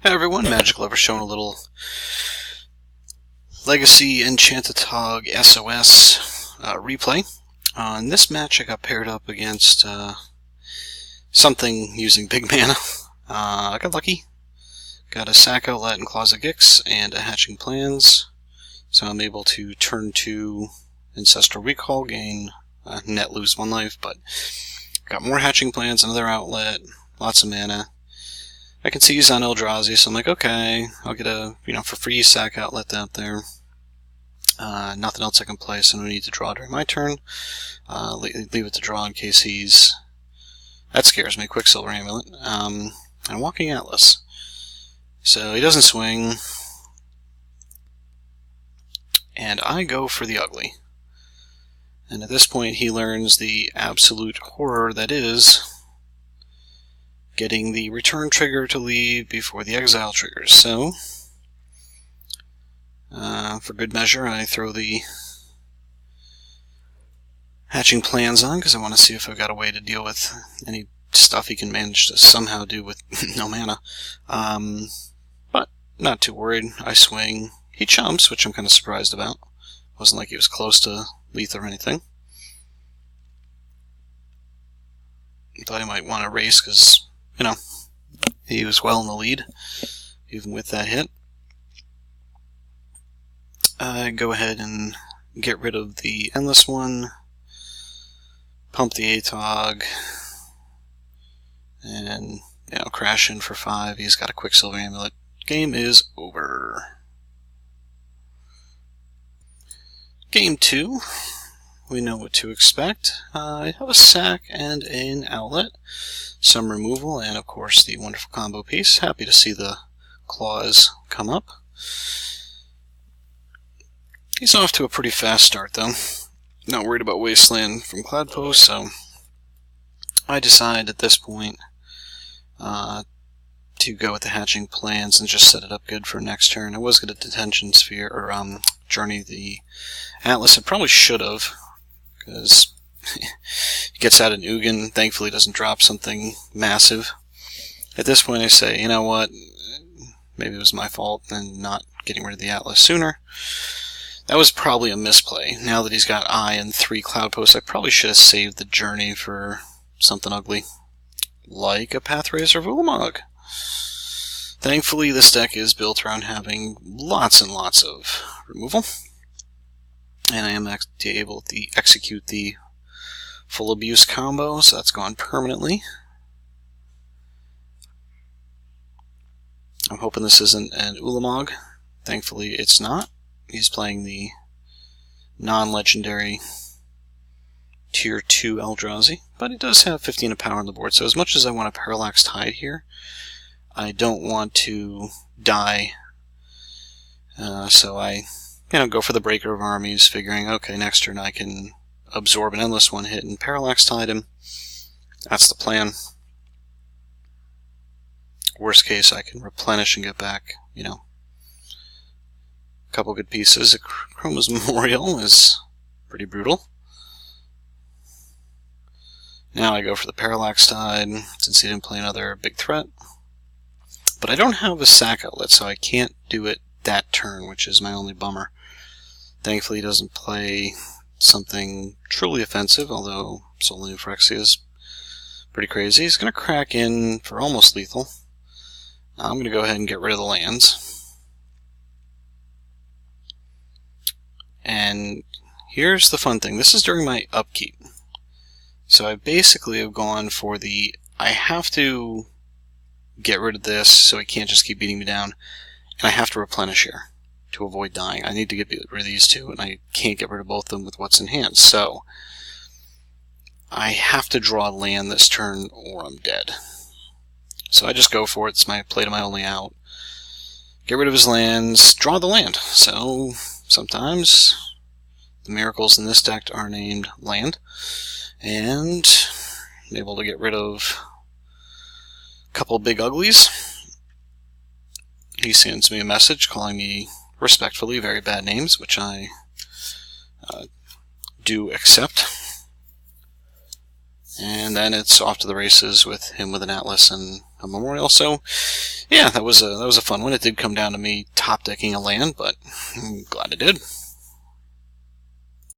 Hey everyone, Magic Lover showing a little Legacy MTGO SOS replay. In this match I got paired up against something using big mana. I got lucky. Got a Sack Outlet and Closet Gix and a Hatching Plans. So I'm able to turn 2 Ancestral Recall, gain net lose 1 life, but got more Hatching Plans, another outlet, lots of mana. I can see he's on Eldrazi, so I'm like, okay, I'll get a, for free Sack Outlet out there. Nothing else I can play, so no need to draw during my turn. Leave it to draw in case he's... That scares me, Quicksilver Amulet. And Walking Atlas. So he doesn't swing. And I go for the ugly. And at this point he learns the absolute horror that is getting the return trigger to leave before the exile triggers. So, for good measure, I throw the Hatching Plans on, because I want to see if I've got a way to deal with any stuff he can manage to somehow do with no mana. But not too worried. I swing. He chumps, which I'm kind of surprised about. Wasn't like he was close to lethal or anything. Thought he might want to race, because he was well in the lead, even with that hit. I go ahead and get rid of the Endless one, pump the Atog, and crash in for 5. He's got a Quicksilver Amulet. Game is over. Game 2. We know what to expect. I have a sack and an outlet, some removal, and of course the wonderful combo piece. Happy to see the claws come up. He's off to a pretty fast start though. Not worried about Wasteland from Cloudpost, so I decide at this point to go with the Hatching Plans and just set it up good for next turn. I was going to Detention Sphere, or Journey the Atlas. I probably should have, because he gets out an Ugin, thankfully doesn't drop something massive. At this point I say, you know what, maybe it was my fault in not getting rid of the Atlas sooner. That was probably a misplay. Now that he's got Eye and 3 Cloudposts, I probably should have saved the Journey for something ugly, like a Pathrazer of Ulamog. Thankfully this deck is built around having lots and lots of removal. And I am actually able to execute the Full Abuse combo, so that's gone permanently. I'm hoping this isn't an Ulamog. Thankfully it's not. He's playing the non-legendary Tier 2 Eldrazi, but he does have 15 of power on the board, so as much as I want a Parallax Tide here, I don't want to die, so I go for the Breaker of Armies, figuring, okay, next turn I can absorb an Endless one hit and Parallax Tide him. That's the plan. Worst case, I can replenish and get back, a couple good pieces. A Chroma's Memorial is pretty brutal. Now I go for the Parallax Tide, since he didn't play another big threat. But I don't have a Sack Outlet, so I can't do it that turn, which is my only bummer. Thankfully he doesn't play something truly offensive, although Soul Phyrexia is pretty crazy. He's going to crack in for almost lethal. I'm going to go ahead and get rid of the lands. And here's the fun thing. This is during my upkeep. So I basically have gone for the, I have to get rid of this so he can't just keep beating me down, and I have to replenish here to avoid dying. I need to get rid of these two, and I can't get rid of both of them with what's in hand. So I have to draw land this turn or I'm dead. So I just go for it. It's my play to my only out. Get rid of his lands, draw the land. So sometimes the miracles in this deck are named land, and I'm able to get rid of a couple big uglies. He sends me a message calling me respectfully very bad names, which I do accept. And then it's off to the races with him with an Atlas and a memorial. So, yeah, that was a fun one. It did come down to me top decking a land, but I'm glad it did.